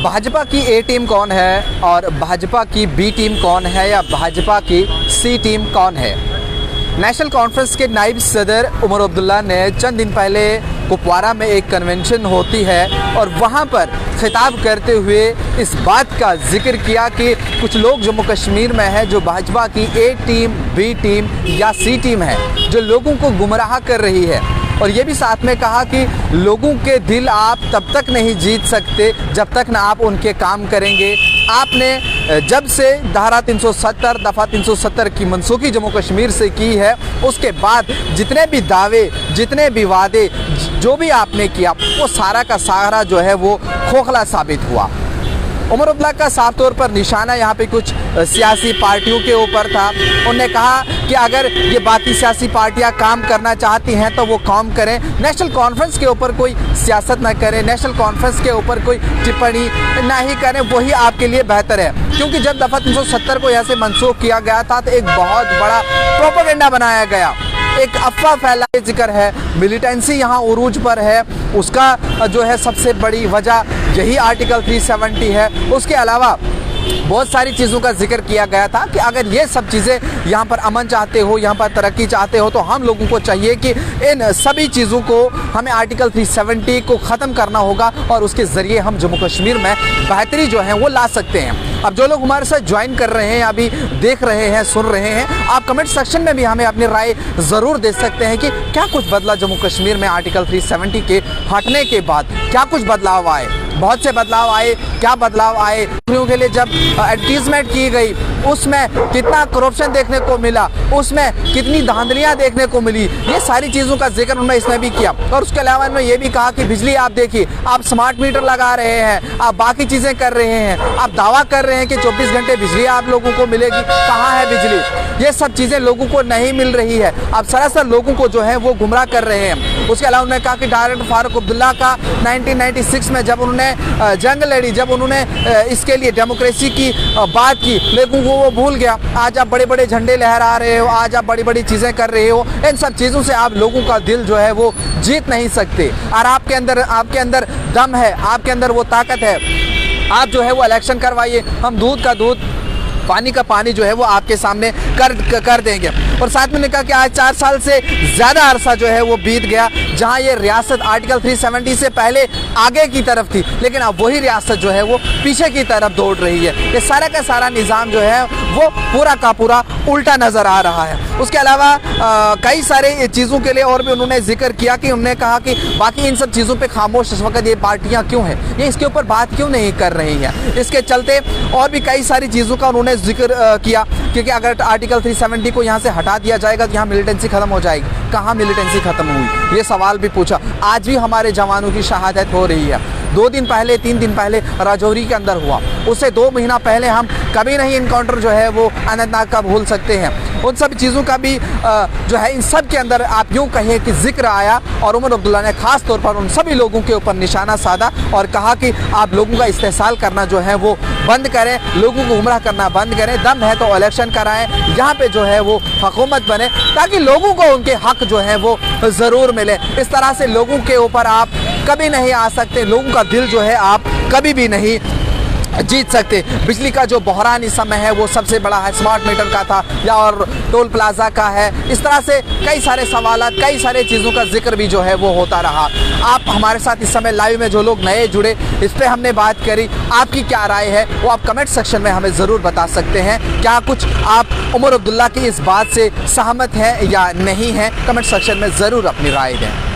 भाजपा की ए टीम कौन है और भाजपा की बी टीम कौन है या भाजपा की सी टीम कौन है। नेशनल कॉन्फ्रेंस के नायब सदर उमर अब्दुल्ला ने चंद दिन पहले कुपवारा में एक कन्वेंशन होती है और वहां पर खिताब करते हुए इस बात का जिक्र किया कि कुछ लोग जम्मू कश्मीर में है जो भाजपा की ए टीम, बी टीम या सी टीम है, जो लोगों को गुमराह कर रही है। और ये भी साथ में कहा कि लोगों के दिल आप तब तक नहीं जीत सकते जब तक ना आप उनके काम करेंगे। आपने जब से धारा 370 दफ़ा 370 की मनसूखी जम्मू कश्मीर से की है, उसके बाद जितने भी दावे, जितने भी वादे, जो भी आपने किया, वो सारा का सारा जो है वो खोखला साबित हुआ। उमर अब्दुल्ला का साफ तौर पर निशाना यहाँ पे कुछ सियासी पार्टियों के ऊपर था। उन्होंने कहा कि अगर ये बाकी सियासी पार्टियाँ काम करना चाहती हैं तो वो काम करें, नेशनल कॉन्फ्रेंस के ऊपर कोई सियासत ना करें, नेशनल कॉन्फ्रेंस के ऊपर कोई टिप्पणी ना ही करें, वही आपके लिए बेहतर है। क्योंकि जब दफ़ा 370 को यहाँ से मनसूख किया गया था तो एक बहुत बड़ा प्रोपेगेंडा बनाया गया, एक अफवाह फैला जिक्र है, मिलिटेंसी यहाँ उरूज पर है, उसका जो है सबसे बड़ी वजह यही आर्टिकल 370 है। उसके अलावा बहुत सारी चीज़ों का जिक्र किया गया था कि अगर ये सब चीज़ें यहाँ पर अमन चाहते हो, यहाँ पर तरक्की चाहते हो, तो हम लोगों को चाहिए कि इन सभी चीज़ों को हमें आर्टिकल 370 को ख़त्म करना होगा और उसके ज़रिए हम जम्मू कश्मीर में बेहतरी जो है वो ला सकते हैं। अब जो लोग हमारे साथ ज्वाइन कर रहे हैं, अभी देख रहे हैं, सुन रहे हैं, आप कमेंट सेक्शन में भी हमें अपनी राय ज़रूर दे सकते हैं कि क्या कुछ बदला जम्मू कश्मीर में आर्टिकल 370 के हटने के बाद, क्या कुछ बदलाव आए। बहुत से बदलाव आए, क्या बदलाव आए, नौकरियों के लिए जब एडवर्टीजमेंट की गई उसमें कितना करप्शन देखने को मिला, उसमें कितनी धांधलियां देखने को मिली, ये सारी चीज़ों का जिक्र उन्होंने इसमें भी किया। और उसके अलावा उन्होंने ये भी कहा कि बिजली आप देखिए, आप स्मार्ट मीटर लगा रहे हैं, आप बाकी चीज़ें कर रहे हैं, आप दावा कर रहे हैं कि 24 घंटे बिजली आप लोगों को मिलेगी, कहाँ है बिजली? ये सब चीज़ें लोगों को नहीं मिल रही है। आप सरासर लोगों को जो है वो गुमराह कर रहे हैं। उसके अलावा उन्होंने कहा कि डायरेक्टर फारूक अब्दुल्ला का 1996 में जब उन्होंने जंग लड़ी, जब उन्होंने इसके लिए डेमोक्रेसी की बात की, लोगों को वो भूल गया। आज आप बड़े बड़े झंडे लहरा रहे हो, आज आप बड़ी बड़ी चीज़ें कर रहे हो, इन सब चीज़ों से आप लोगों का दिल जो है वो जीत नहीं सकते। और आपके अंदर दम है, आपके अंदर वो ताकत है, आप जो है वो इलेक्शन करवाइए, हम दूध का दूध, पानी का पानी जो है वो आपके सामने कर देंगे। और साथ में ने कहा कि आज 4 साल से ज़्यादा अरसा जो है वो बीत गया जहां ये रियासत आर्टिकल 370 से पहले आगे की तरफ थी, लेकिन अब वही रियासत जो है वो पीछे की तरफ दौड़ रही है। ये सारा का सारा निज़ाम जो है वो पूरा का पूरा उल्टा नज़र आ रहा है। उसके अलावा कई सारे चीज़ों के लिए और भी उन्होंने जिक्र किया कि उन्होंने कहा कि बाकी इन सब चीज़ों पे खामोश इस वक्त ये पार्टियाँ क्यों हैं, ये इसके ऊपर बात क्यों नहीं कर रही हैं। इसके चलते और भी कई सारी चीज़ों का उन्होंने जिक्र किया, क्योंकि अगर आर्टिकल 370 को यहाँ से हटा दिया जाएगा तो यहाँ मिलिटेंसी खत्म हो जाएगी। कहाँ मिलिटेंसी खत्म हुई, ये सवाल भी पूछा। आज भी हमारे जवानों की शहादत हो रही है। 2 दिन पहले, 3 दिन पहले राजौरी के अंदर हुआ, उससे 2 महीना पहले हम कभी नहीं इनकाउंटर जो है वो अनंतनाग का भूल सकते हैं। उन सब चीज़ों का भी जो है इन सब के अंदर आप यूँ कहें कि जिक्र आया और उमर अब्दुल्ला ने ख़ास तौर पर उन सभी लोगों के ऊपर निशाना साधा और कहा कि आप लोगों का इस्तेहसाल करना जो है वो बंद करें, लोगों को गुमराह करना बंद करें, दम है तो इलेक्शन कराएं, यहाँ पे जो है वो हुकूमत बने ताकि लोगों को उनके हक जो है वो ज़रूर मिले। इस तरह से लोगों के ऊपर आप कभी नहीं आ सकते, लोगों का दिल जो है आप कभी भी नहीं जीत सकते। बिजली का जो बहरान इस समय है वो सबसे बड़ा है, स्मार्ट मीटर का था या और टोल प्लाजा का है। इस तरह से कई सारे सवाल, कई सारे चीज़ों का जिक्र भी जो है वो होता रहा। आप हमारे साथ इस समय लाइव में जो लोग नए जुड़े, इस पर हमने बात करी, आपकी क्या राय है वो आप कमेंट सेक्शन में हमें ज़रूर बता सकते हैं। क्या कुछ आप उमर अब्दुल्ला की इस बात से सहमत हैं या नहीं हैं, कमेंट सेक्शन में ज़रूर अपनी राय दें।